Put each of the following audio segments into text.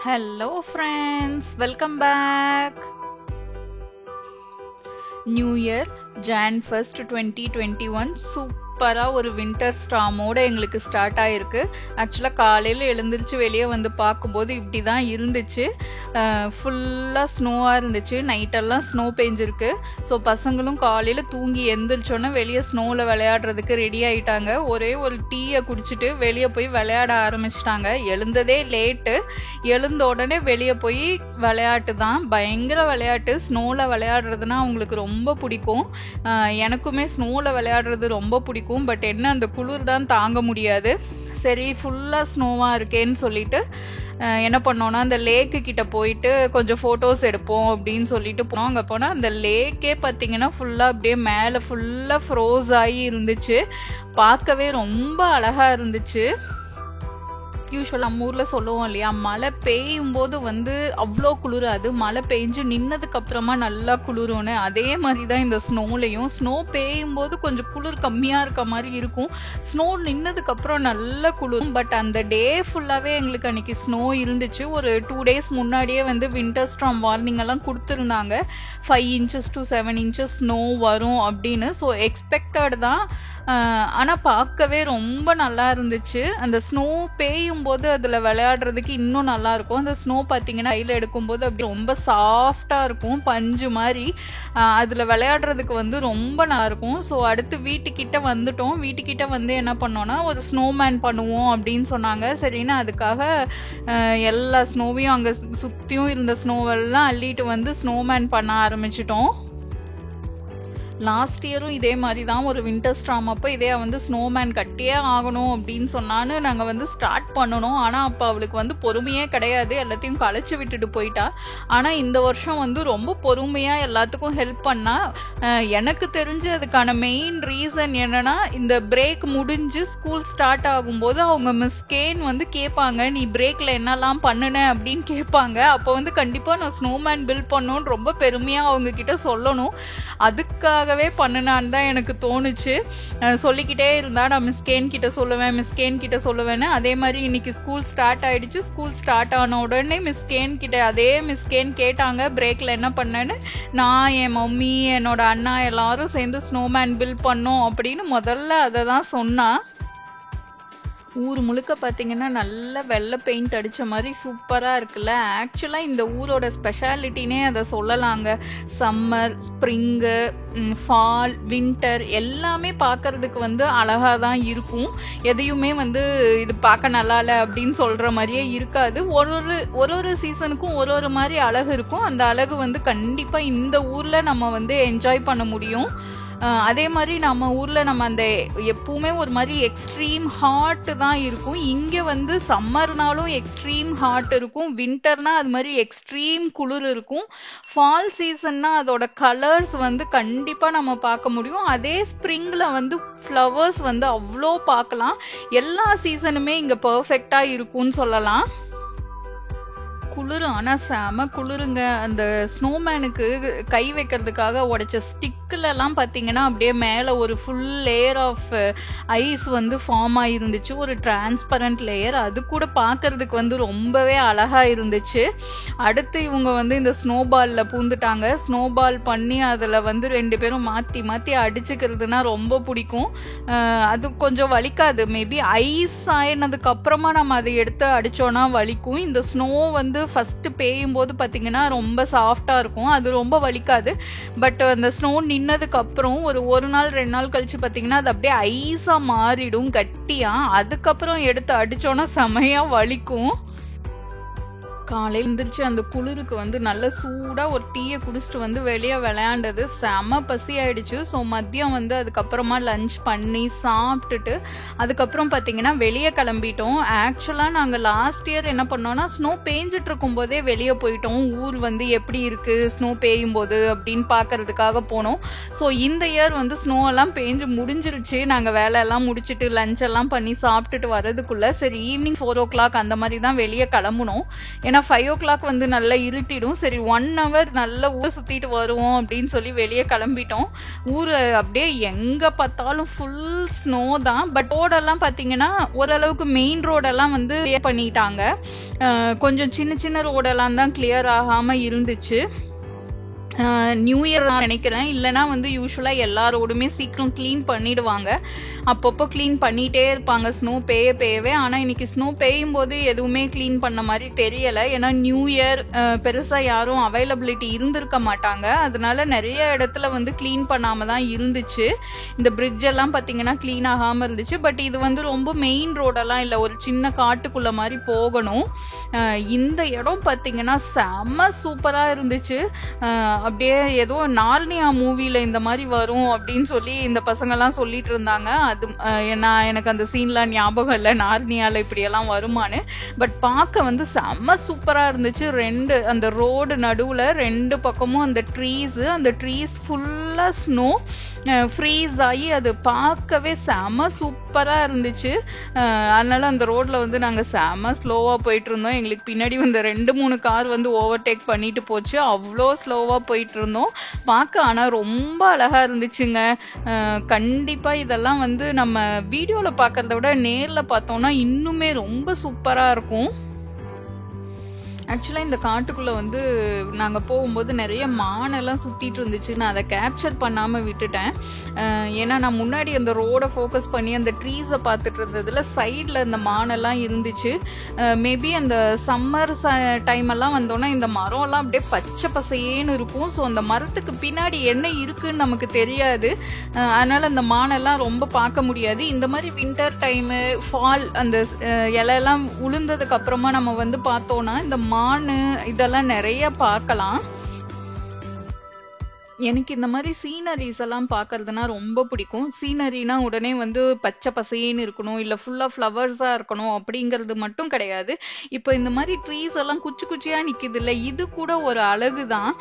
Hello, friends. Welcome back. New Year, Jan 1st 2021. சூப்பரா ஒரு winter ஸ்டார்மோட எங்களுக்கு ஸ்டார்ட் ஆயிருக்கு. ஆக்சுவலா காலையில எழுந்திருச்சு வெளியே வந்து பார்க்கும்போது இப்படிதான் இருந்துச்சு. ஃபுல்லா ஸ்னோவா இருந்துச்சு. நைட்டெல்லாம் ஸ்னோ பெஞ்சிருக்கு. ஸோ பசங்களும் காலையில தூங்கி எந்திரிச்சோன்னே வெளியே ஸ்னோவில் விளையாடுறதுக்கு ரெடி ஆயிட்டாங்க. ஒரே ஒரு டீயை குடிச்சிட்டு வெளியே போய் விளையாட ஆரம்பிச்சிட்டாங்க. எழுந்ததே லேட்டு. எழுந்த உடனே வெளியே போய் விளையாட்டு தான், பயங்கர விளையாட்டு. ஸ்னோவில் விளையாடுறதுனா அவங்களுக்கு ரொம்ப பிடிக்கும். எனக்குமே ஸ்னோவில் விளையாடுறது ரொம்ப பிடிக்கும். பட் என்ன, அந்த குளிர் தான் தாங்க முடியாது. சரி, ஃபுல்லா ஸ்னோவா இருக்கேன்னு சொல்லிட்டு என்ன பண்ணோம்னா, அந்த லேக்கு கிட்ட போயிட்டு கொஞ்சம் போட்டோஸ் எடுப்போம் அப்படின்னு சொல்லிட்டு போனோம். அங்க போனா அந்த லேக்கே பாத்தீங்கன்னா ஃபுல்லா அப்படியே மேல ஃபுல்லா ஃப்ரோஸ் ஆகி இருந்துச்சு. பார்க்கவே ரொம்ப அழகா இருந்துச்சு. யூஸ்வல் நம்ம ஊர்ல சொல்லுவோம் இல்லையா, மழை பெய்யும் போது வந்து அவ்வளோ குளிராது, மழை பெஞ்சு நின்னதுக்கு அப்புறமா நல்லா குளிரும்னு. அதே மாதிரிதான் இந்த ஸ்னோலையும். ஸ்னோ பெய்யும் போது கொஞ்சம் குளிர் கம்மியா இருக்க மாதிரி இருக்கும். ஸ்னோ நின்னதுக்கு அப்புறம் நல்லா குளிரும். பட் அந்த டே ஃபுல்லாவே எங்களுக்கு அன்னைக்கு ஸ்னோ இருந்துச்சு. ஒரு 2 days முன்னாடியே வந்து வின்டர் ஸ்டார்ம் வார்னிங் எல்லாம் கொடுத்துருந்தாங்க. 5 inches to 7 inches ஸ்னோ வரும் அப்படின்னு. ஸோ எக்ஸ்பெக்டட் தான். ஆனா பார்க்கவே ரொம்ப நல்லா இருந்துச்சு. அந்த ஸ்னோ பெய்யும் போது அதுல விளையாடுறதுக்கு இன்னும் நல்லா இருக்கும். அந்த ஸ்னோ பாத்தீங்கன்னா கையில எடுக்கும் போது அப்படி ரொம்ப சாஃப்டா இருக்கும், பஞ்சு மாதிரி. அதுல விளையாடுறதுக்கு வந்து ரொம்ப நல்லா இருக்கும். ஸோ அடுத்து வீட்டுக்கிட்ட வந்துட்டோம். வீட்டுக்கிட்ட வந்து என்ன பண்ணோம்னா, ஒரு ஸ்னோமேன் பண்ணுவோம் அப்படின்னு சொன்னாங்க. சரின்னு அதுக்காக எல்லா ஸ்னோவையும் அங்க சுத்தியும் இருந்த ஸ்னோவெல்லாம் அள்ளிட்டு வந்து ஸ்னோமேன் பண்ண ஆரம்பிச்சிட்டோம். லாஸ்ட் இயரும் இதே மாதிரி தான் ஒரு வின்டர் ஸ்டார்ம் அப்போ இதே வந்து ஸ்னோமேன் கட்டியே ஆகணும் அப்படின்னு சொன்னான்னு நாங்கள் வந்து ஸ்டார்ட் பண்ணணும். ஆனால் அப்போ அவளுக்கு வந்து பொறுமையே கிடையாது, எல்லாத்தையும் களைச்சி விட்டுட்டு போயிட்டா. ஆனால் இந்த வருஷம் வந்து ரொம்ப பொறுமையாக எல்லாத்துக்கும் ஹெல்ப் பண்ணா. எனக்கு தெரிஞ்சு அதுக்கான மெயின் ரீசன் என்னன்னா, இந்த பிரேக் முடிஞ்சு ஸ்கூல் ஸ்டார்ட் ஆகும்போது அவங்க மிஸ் கேன் வந்து கேட்பாங்க, நீ பிரேக்ல என்னெல்லாம் பண்ணுன அப்படின்னு கேட்பாங்க. அப்போ வந்து கண்டிப்பாக நான் ஸ்னோமேன் பில்ட் பண்ணணும்னு ரொம்ப பெருமையாக அவங்க கிட்ட சொல்லணும். அதுக்காகவே பண்ணுனான்னு தான் எனக்கு தோணுச்சு. சொல்லிக்கிட்டே இருந்தா நான் மிஸ்கேன் கிட்ட சொல்லுவேன்னு. அதே மாதிரி இன்னைக்கு ஸ்கூல் ஸ்டார்ட் ஆயிடுச்சு. ஸ்கூல் ஸ்டார்ட் ஆன உடனே அதே மிஸ்கேன் கேட்டாங்க பிரேக்ல என்ன பண்ணேன்னு. நான், என் மம்மி, என்னோட அண்ணா எல்லாரும் சேர்ந்து ஸ்னோமேன் பில்ட் பண்ணோம் அப்படின்னு முதல்ல அதை தான் சொன்னா. ஊர் முழுக்க பார்த்தீங்கன்னா நல்ல வெள்ளை பெயிண்ட் அடித்த மாதிரி சூப்பராக இருக்குல்ல. ஆக்சுவலாக இந்த ஊரோட ஸ்பெஷாலிட்டினே அதை சொல்லலாங்க. சம்மர், ஸ்ப்ரிங்கு, ஃபால், வின்டர் எல்லாமே பார்க்கறதுக்கு வந்து அழகாக தான் இருக்கும். எதையுமே வந்து இது பார்க்க நல்லா இல்லை அப்படின்னு சொல்கிற மாதிரியே இருக்காது. ஒரு சீசனுக்கும் ஒரு மாதிரி அழகு இருக்கும். அந்த அழகு வந்து கண்டிப்பாக இந்த ஊரில் நம்ம வந்து என்ஜாய் பண்ண முடியும். அதே மாதிரி நம்ம ஊர்ல நம்ம அந்த எப்பவுமே ஒரு மாதிரி எக்ஸ்ட்ரீம் ஹாட் தான் இருக்கும். இங்க வந்து சம்மர்னாலும் எக்ஸ்ட்ரீம் ஹாட் இருக்கும், வின்டர்னா அது மாதிரி எக்ஸ்ட்ரீம் குளிர் இருக்கும். ஃபால் சீசன்னா அதோட கலர்ஸ் வந்து கண்டிப்பா நம்ம பார்க்க முடியும். அதே ஸ்ப்ரிங்ல வந்து ஃப்ளவர்ஸ் வந்து அவ்வளோ பார்க்கலாம். எல்லா சீசனுமே இங்க பெர்ஃபெக்டா இருக்கும்னு சொல்லலாம். குளிர் ஆனா செம குளிருங்க. அந்த ஸ்னோமேனுக்கு கை வைக்கிறதுக்காக உடைச்ச ஸ்டிக்ல எல்லாம் பாத்தீங்கன்னா அப்படியே மேல ஒரு ஃபுல் லேயர் ஆஃப் ஐஸ் வந்து ஃபார்ம் ஆயிருந்துச்சு, ஒரு டிரான்ஸ்பரண்ட் லேயர். அது கூட பாக்குறதுக்கு வந்து ரொம்பவே அழகா இருந்துச்சு. அடுத்து இவங்க வந்து இந்த ஸ்னோபால்ல பூந்துட்டாங்க. ஸ்னோபால் பண்ணி அதுல வந்து 2 பேரும் மாத்தி மாத்தி அடிச்சுக்கிறதுனா ரொம்ப பிடிக்கும். அது கொஞ்சம் வலிக்காது. மேபி ஐஸ் ஆயினதுக்கு அப்புறமா நம்ம அதை எடுத்து அடிச்சோம்னா வலிக்கும். இந்த ஸ்னோ வந்து ஃபர்ஸ்ட் பெய்யும் போது பாத்தீங்கன்னா ரொம்ப சாஃப்டா இருக்கும், அது ரொம்ப வலிக்காது. பட் அந்த ஸ்னோ நின்னதுக்கு அப்புறம் ஒரு நாள் 2 நாள் கழிச்சு பாத்தீங்கன்னா அது அப்படியே ஐஸா மாறிடும் கட்டியா. அதுக்கப்புறம் எடுத்து அடிச்சோன்னா செமையா வலிக்கும். காலையில் எழுந்திரிச்சு அந்த குளிருக்கு வந்து நல்ல சூடா ஒரு டீயை குடிச்சிட்டு வந்து வெளியே விளையாண்டது. செம பசி ஆயிடுச்சு. ஸோ மதியம் வந்து அதுக்கப்புறமா லஞ்ச் பண்ணி சாப்பிட்டுட்டு அதுக்கப்புறம் பார்த்தீங்கன்னா வெளியே கிளம்பிட்டோம். ஆக்சுவலாக நாங்கள் லாஸ்ட் இயர் என்ன பண்ணோம்னா, ஸ்னோ பேஞ்சிட்டு இருக்கும் போதே வெளியே போயிட்டோம். ஊர் வந்து எப்படி இருக்கு ஸ்னோ பெய்யும் போது அப்படின்னு பார்க்கறதுக்காக போனோம். ஸோ இந்த இயர் வந்து ஸ்னோ எல்லாம் பேஞ்சு முடிஞ்சிருச்சு. நாங்கள் வேலை எல்லாம் முடிச்சுட்டு லஞ்ச் எல்லாம் பண்ணி சாப்பிட்டுட்டு வரதுக்குள்ள சரி ஈவினிங் 4 o'clock அந்த மாதிரி தான் வெளியே கிளம்புனோம். ஏன்னா 5 o'clock வந்து நல்லா இருட்டிடும். சரி 1 hour நல்லா ஊர் சுத்திட்டு வருவோம் அப்படின்னு சொல்லி வெளியே கிளம்பிட்டோம். ஊரு அப்படியே எங்க பார்த்தாலும் ஃபுல் ஸ்னோ தான். பட் ரோடெல்லாம் பாத்தீங்கன்னா ஓரளவுக்கு மெயின் ரோடெல்லாம் வந்து கிளியர் பண்ணிட்டாங்க. கொஞ்சம் சின்ன சின்ன ரோடெல்லாம் தான் கிளியர் ஆகாம இருந்துச்சு. நியூ இயர் நினைக்கிறேன். இல்லைன்னா வந்து யூஸ்வலா எல்லா ரோடுமே சீக்கிரம் கிளீன் பண்ணிடுவாங்க. அப்பப்போ கிளீன் பண்ணிட்டே இருப்பாங்க ஸ்னோ பெய்யவே. ஆனா இன்னைக்கு ஸ்னோ பெய்யும் போது எதுவுமே கிளீன் பண்ண மாதிரி தெரியல. ஏன்னா நியூ இயர் பெருசா யாரும் அவைலபிலிட்டி இருந்திருக்க மாட்டாங்க. அதனால நிறைய இடத்துல வந்து கிளீன் பண்ணாம தான் இருந்துச்சு. இந்த பிரிட்ஜ் எல்லாம் பாத்தீங்கன்னா கிளீன் ஆகாம இருந்துச்சு. பட் இது வந்து ரொம்ப மெயின் ரோடெல்லாம் இல்லை, ஒரு சின்ன காட்டுக்குள்ள மாதிரி போகணும். இந்த இடம் பாத்தீங்கன்னா செம்ம சூப்பரா இருந்துச்சு. அப்படியே ஏதோ நார்னியா மூவில இந்த மாதிரி வரும் அப்படின்னு சொல்லி இந்த பசங்க எல்லாம் சொல்லிட்டு இருந்தாங்க. அது எனக்கு அந்த சீன்லாம் ஞாபகம் இல்லை, நார்னியால இப்படி எல்லாம் வருமானு. பட் பார்க்க வந்து செம்ம சூப்பரா இருந்துச்சு. அந்த ரோடு நடுவுல 2 பக்கமும் அந்த ட்ரீஸ் ஃபுல்லா ஸ்னோ ஃப்ரீஸ் ஆகி அது பார்க்கவே செம சூப்பரா இருந்துச்சு. அதனால அந்த ரோட்ல வந்து நாங்க செம ஸ்லோவா போயிட்டு இருந்தோம். எங்களுக்கு பின்னாடி வந்து 2-3 கார் வந்து ஓவர்டேக் பண்ணிட்டு போச்சு. அவ்வளோ ஸ்லோவா போயிட்டு இருந்தோம். பார்க்க ஆனா ரொம்ப அழகா இருந்துச்சுங்க. கண்டிப்பா இதெல்லாம் வந்து நம்ம வீடியோல பார்க்கறத விட நேர்ல பார்த்தோம்னா இன்னுமே ரொம்ப சூப்பரா இருக்கும். ஆக்சுவலா இந்த காட்டுக்குள்ள வந்து நாங்க போகும்போது நிறைய மானெல்லாம் சுத்திட்டு இருந்துச்சு. நான் அதை கேப்சர் பண்ணாம விட்டுட்டேன். ஏன்னா நான் முன்னாடி அந்த ரோட ஃபோக்கஸ் பண்ணி அந்த ட்ரீஸை பார்த்துட்டு இருந்ததுல சைட்ல இந்த மானெல்லாம் இருந்துச்சு. மேபி அந்த சம்மர் டைம் எல்லாம் வந்தோன்னா இந்த மரம் எல்லாம் அப்படியே பச்சை பசையேன்னு இருக்கும். ஸோ அந்த மரத்துக்கு பின்னாடி என்ன இருக்குன்னு நமக்கு தெரியாது. அதனால அந்த மானெல்லாம் ரொம்ப பார்க்க முடியாது. இந்த மாதிரி வின்டர் டைமு ஃபால் அந்த இலையெல்லாம் உளுந்ததுக்கு அப்புறமா நம்ம வந்து பார்த்தோம்னா இந்த மானு இதெல்லாம் நிறைய பார்க்கலாம். எனக்கு இந்த மாதிரி சீனரிஸ் எல்லாம் பார்க்கறதுனா ரொம்ப பிடிக்கும். சீனரினா உடனே வந்து பச்சை பசையேன்னு இருக்கணும், இல்லை ஃபுல்லா ஃப்ளவர்ஸா இருக்கணும் அப்படிங்கிறது மட்டும் கிடையாது. இப்போ இந்த மாதிரி ட்ரீஸ் எல்லாம் குச்சி குச்சியா நிக்குது இல்லை, இது கூட ஒரு அழகு தான்.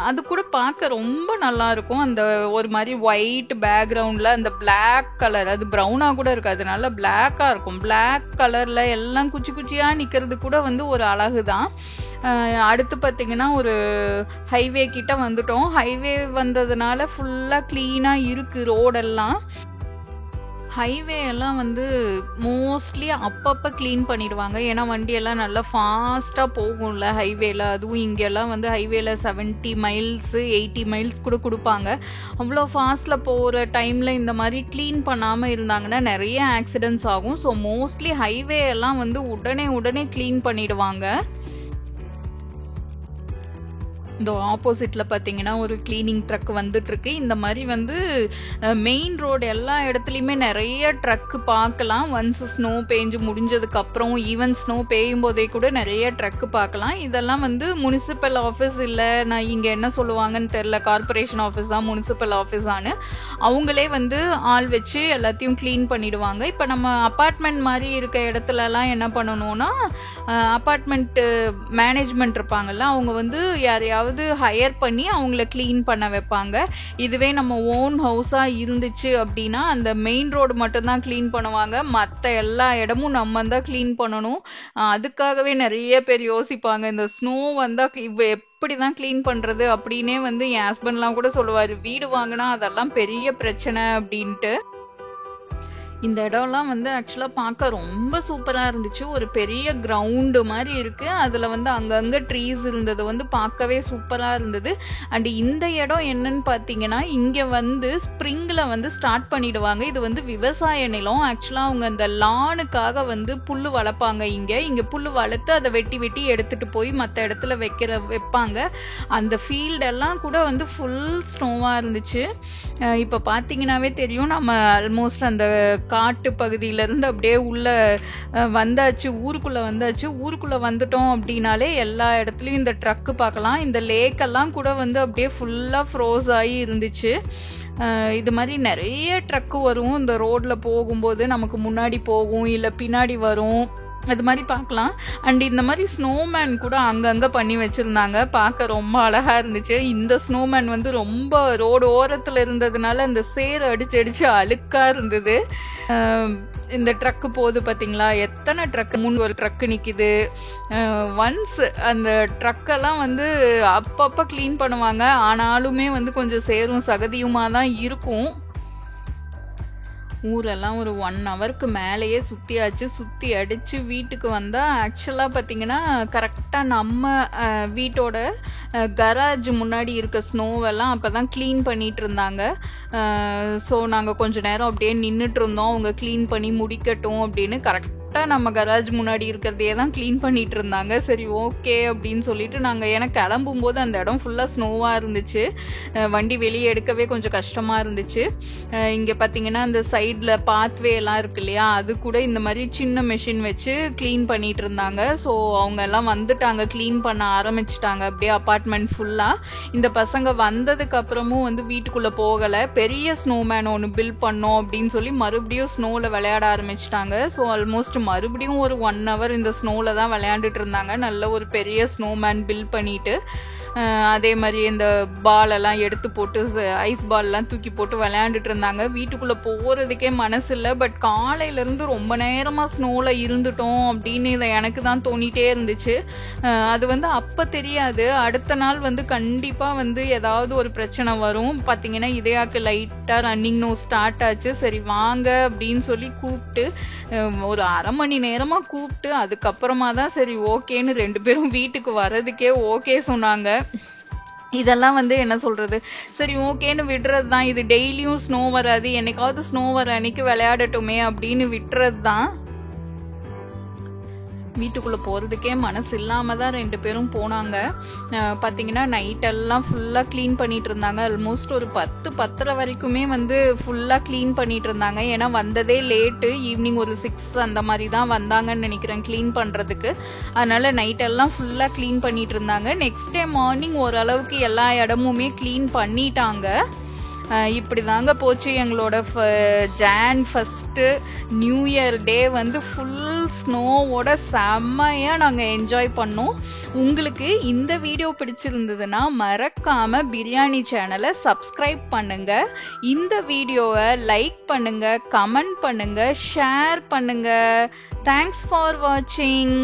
அது கூட பார்க்க ரொம்ப நல்லா இருக்கும். அந்த ஒரு மாதிரி ஒயிட் பேக்ரவுண்ட்ல அந்த பிளாக் கலர், அது ப்ரௌனா கூட இருக்காது, நல்லா பிளாக்கா இருக்கும். பிளாக் கலர்ல எல்லாம் குச்சி குச்சியா நிக்கிறது கூட வந்து ஒரு அழகு தான். அடுத்து பார்த்தீங்கன்னா ஒரு ஹைவே கிட்ட வந்துட்டோம். ஹைவே வந்ததுனால ஃபுல்லா கிளீனா இருக்கு ரோடெல்லாம். ஹைவே எல்லாம் வந்து மோஸ்ட்லி அப்பப்போ கிளீன் பண்ணிடுவாங்க. ஏன்னா வண்டி எல்லாம் நல்லா ஃபாஸ்ட்டாக போகும்ல ஹைவேல. அதுவும் இங்கெல்லாம் வந்து ஹைவேல 70 miles 80 miles கூட கொடுப்பாங்க. அவ்வளோ ஃபாஸ்ட்டில் போகிற டைமில் இந்த மாதிரி கிளீன் பண்ணாமல் இருந்தாங்கன்னா நிறைய ஆக்சிடென்ட்ஸ் ஆகும். ஸோ மோஸ்ட்லி ஹைவே எல்லாம் வந்து உடனே கிளீன் பண்ணிடுவாங்க. இந்த ஆப்போசிட்ல பாத்தீங்கன்னா ஒரு கிளீனிங் ட்ரக் வந்துட்டு இருக்கு. இந்த மாதிரி வந்து மெயின் ரோடு எல்லா இடத்துலயுமே நிறைய ட்ரக் பார்க்கலாம். ஒன்ஸ் ஸ்னோ பெஞ்சு முடிஞ்சதுக்கு அப்புறம் ஈவன் ஸ்னோ பெய்யும் போதே கூட நிறைய ட்ரக் பார்க்கலாம். இதெல்லாம் வந்து முனிசிபல் ஆஃபீஸ் இல்ல, நான் இங்க என்ன சொல்லுவாங்கன்னு தெரியல, கார்பரேஷன் ஆஃபீஸ் தான் முனிசிபல் ஆஃபீஸானு அவங்களே வந்து ஆள் வச்சு எல்லாத்தையும் கிளீன் பண்ணிடுவாங்க. இப்ப நம்ம அபார்ட்மெண்ட் மாதிரி இருக்க இடத்துல எல்லாம் என்ன பண்ணணும்னா அபார்ட்மெண்ட் மேனேஜ்மெண்ட் இருப்பாங்கல்ல, அவங்க வந்து யாரையாவது ஹையர் பண்ணி அவங்கள கிளீன் பண்ண வைப்பாங்க. இதுவே நம்ம ஓன் ஹவுஸா இருந்துச்சு அப்படின்னா அந்த மெயின் ரோடு மட்டும் தான் கிளீன் பண்ணுவாங்க. மற்ற எல்லா இடமும் நம்ம தான் கிளீன் பண்ணணும். அதுக்காகவே நிறைய பேர் யோசிப்பாங்க, இந்த ஸ்னோ வந்தா எப்படிதான் கிளீன் பண்றது அப்படின்னே வந்து என் ஹஸ்பண்ட்லாம் கூட சொல்லுவாரு, வீடு வாங்கினா அதெல்லாம் பெரிய பிரச்சனை அப்படின்ட்டு. இந்த இடம்லாம் வந்து ஆக்சுவலா பார்க்க ரொம்ப சூப்பரா இருந்துச்சு. ஒரு பெரிய கிரவுண்டு மாதிரி இருக்கு. அதுல வந்து அங்கங்க ட்ரீஸ் இருந்தது வந்து பார்க்கவே சூப்பரா இருந்தது. அண்ட் இந்த இடம் என்னன்னு பாத்தீங்கன்னா இங்க வந்து ஸ்ப்ரிங்ல வந்து ஸ்டார்ட் பண்ணிடுவாங்க. இது வந்து விவசாய நிலம். ஆக்சுவலா அவங்க அந்த லானுக்காக வந்து புல்லு வளர்ப்பாங்க. இங்க புல்லு வளர்த்து அதை வெட்டி எடுத்துட்டு போய் மற்ற இடத்துல வைப்பாங்க. அந்த ஃபீல்ட் எல்லாம் கூட வந்து ஃபுல் ஸ்னோவா இருந்துச்சு. இப்ப பாத்தீங்கன்னாவே தெரியும், நம்ம ஆல்மோஸ்ட் அந்த காட்டு பகுதியில இருந்து அப்படியே உள்ள வந்தாச்சு, ஊருக்குள்ள வந்துட்டோம் அப்படின்னாலே எல்லா இடத்துலயும் இந்த ட்ரக் பார்க்கலாம். இந்த லேக் எல்லாம் கூட வந்து அப்படியே ஃபுல்லா ஃப்ரோஸ் ஆகி இருந்துச்சு. இது மாதிரி நிறைய ட்ரக்கு வரும். இந்த ரோட்ல போகும்போது நமக்கு முன்னாடி போகும் இல்ல பின்னாடி வரும். அது மாதிரி பார்க்கலாம். அண்ட் இந்த மாதிரி ஸ்னோமேன் கூட அங்கங்க பண்ணி வச்சிருந்தாங்க, பார்க்க ரொம்ப அழகா இருந்துச்சு. இந்த ஸ்னோமேன் வந்து ரொம்ப ரோடு ஓரத்துல இருந்ததுனால அந்த சேர் அடிச்சு அடிச்சு அழுக்கா இருந்தது. இந்த ட்ரக்கு போகுது பாத்தீங்களா, எத்தனை ட்ரக், முன் ஒரு ட்ரக்கு நிக்குது. ஒன்ஸ் அந்த ட்ரக்கெல்லாம் வந்து அப்பப்ப கிளீன் பண்ணுவாங்க, ஆனாலுமே வந்து கொஞ்சம் சேரும் சகதியுமா தான் இருக்கும். ஊரெல்லாம் ஒரு 1 ஹவருக்கு மேலேயே சுத்தியாச்சு. சுத்தி அடிச்சு வீட்டுக்கு வந்தா ஆக்சுவலா பாத்தீங்கன்னா கரெக்டா நம்ம வீட்டோட கராஜ் முன்னாடி இருக்க ஸ்னோவெல்லாம் அப்பதான் கிளீன் பண்ணிட்டு இருந்தாங்க. ஸோ நாங்க கொஞ்ச நேரம் அப்படியே நின்றுட்டு இருந்தோம், அவங்க கிளீன் பண்ணி முடிக்கட்டும் அப்படின்னு. கரெக்டா நம்ம கராஜ் முன்னாடி இருக்கிறதையே தான் கிளீன் பண்ணிட்டு இருந்தாங்க. சரி ஓகே அப்படின்னு சொல்லிட்டு நாங்க எனக்கு கிளம்பும் போது அந்த இடம் ஃபுல்லா ஸ்னோவா இருந்துச்சு. வண்டி வெளியே எடுக்கவே கொஞ்சம் கஷ்டமா இருந்துச்சு. இங்க பாத்தீங்கன்னா அந்த சைட்ல பாத்வே எல்லாம் இருக்கு இல்லையா, அது கூட இந்த மாதிரி சின்ன மெஷின் வச்சு கிளீன் பண்ணிட்டு இருந்தாங்க. ஸோ அவங்க எல்லாம் வந்துட்டாங்க, கிளீன் பண்ண ஆரம்பிச்சுட்டாங்க அப்படியே அபார்ட்மெண்ட் ஃபுல்லா. இந்த பசங்க வந்ததுக்கு அப்புறமும் வந்து வீட்டுக்குள்ள போகல. பெரிய ஸ்னோமேன் ஒன்று பில்ட் பண்ணோம் அப்படின்னு சொல்லி மறுபடியும் ஸ்னோல விளையாட ஆரம்பிச்சிட்டாங்க. ஸோ ஆல்மோஸ்ட் மறுபடியும் ஒரு 1 ஹவர் இந்த ஸ்னோல தான் விளையாண்டுட்டு இருந்தாங்க. நல்ல ஒரு பெரிய ஸ்னோமேன் பில்ட் பண்ணிட்டு அதே மாதிரி இந்த பால் எல்லாம் எடுத்து போட்டு ஐஸ் பால் எல்லாம் தூக்கி போட்டு விளையாண்டுட்டு இருந்தாங்க. வீட்டுக்குள்ள போறதுக்கே மனசு இல்லை. பட் காலையில இருந்து ரொம்ப நேரமா ஸ்னோல இருந்துட்டோம் அப்படின்னு இதை எனக்கு தான் தோணிட்டே இருந்துச்சு. அது வந்து அப்ப தெரியாது, அடுத்த நாள் வந்து கண்டிப்பா வந்து ஏதாவது ஒரு பிரச்சனை வரும். பாத்தீங்கன்னா இதயாக்கு லைட்டா ரன்னிங் நோ ஸ்டார்ட் ஆச்சு. சரி வாங்க அப்படின்னு சொல்லி கூப்பிட்டு ஒரு 1/2 மணி நேரமா கூப்பிட்டு அதுக்கப்புறமா தான் சரி ஓகேன்னு 2 பேரும் வீட்டுக்கு வர்றதுக்கே ஓகே சொன்னாங்க. இதெல்லாம் வந்து என்ன சொல்றது, சரி ஓகேன்னு விடுறது தான். இது டெய்லியும் ஸ்னோ வராது, என்னைக்காவது ஸ்னோ வர அன்னைக்கு விளையாடட்டுமே அப்படின்னு விட்டுறது தான். வீட்டுக்குள்ள போறதுக்கே மனசு இல்லாம தான் 2 பேரும் போனாங்க. பாத்தீங்கன்னா நைட் எல்லாம் ஃபுல்லா கிளீன் பண்ணிட்டு இருந்தாங்க. ஆல்மோஸ்ட் ஒரு 10-10:30 வரைக்குமே வந்து ஃபுல்லா கிளீன் பண்ணிட்டு இருந்தாங்க. ஏன்னா வந்ததே லேட்டு, ஈவினிங் ஒரு 6 அந்த மாதிரி தான் வந்தாங்கன்னு நினைக்கிறேன் கிளீன் பண்றதுக்கு. அதனால நைட் எல்லாம் ஃபுல்லா கிளீன் பண்ணிட்டு இருந்தாங்க. நெக்ஸ்ட் டே மார்னிங் ஓரளவுக்கு எல்லா இடமுமே கிளீன் பண்ணிட்டாங்க. இப்படிதாங்க போச்சு எங்களோட Jan 1 நியூ இயர் டே வந்து ஃபுல் ஸ்னோவோட செம்மையா நாங்க என்ஜாய் பண்ணோம். உங்களுக்கு இந்த வீடியோ பிடிச்சிருந்ததுன்னா மறக்காம பிரியாணி சேனலை சப்ஸ்கிரைப் பண்ணுங்க, இந்த வீடியோவை லைக் பண்ணுங்க, கமெண்ட் பண்ணுங்க, ஷேர் பண்ணுங்க. தேங்க்ஸ் ஃபார் வாட்சிங்.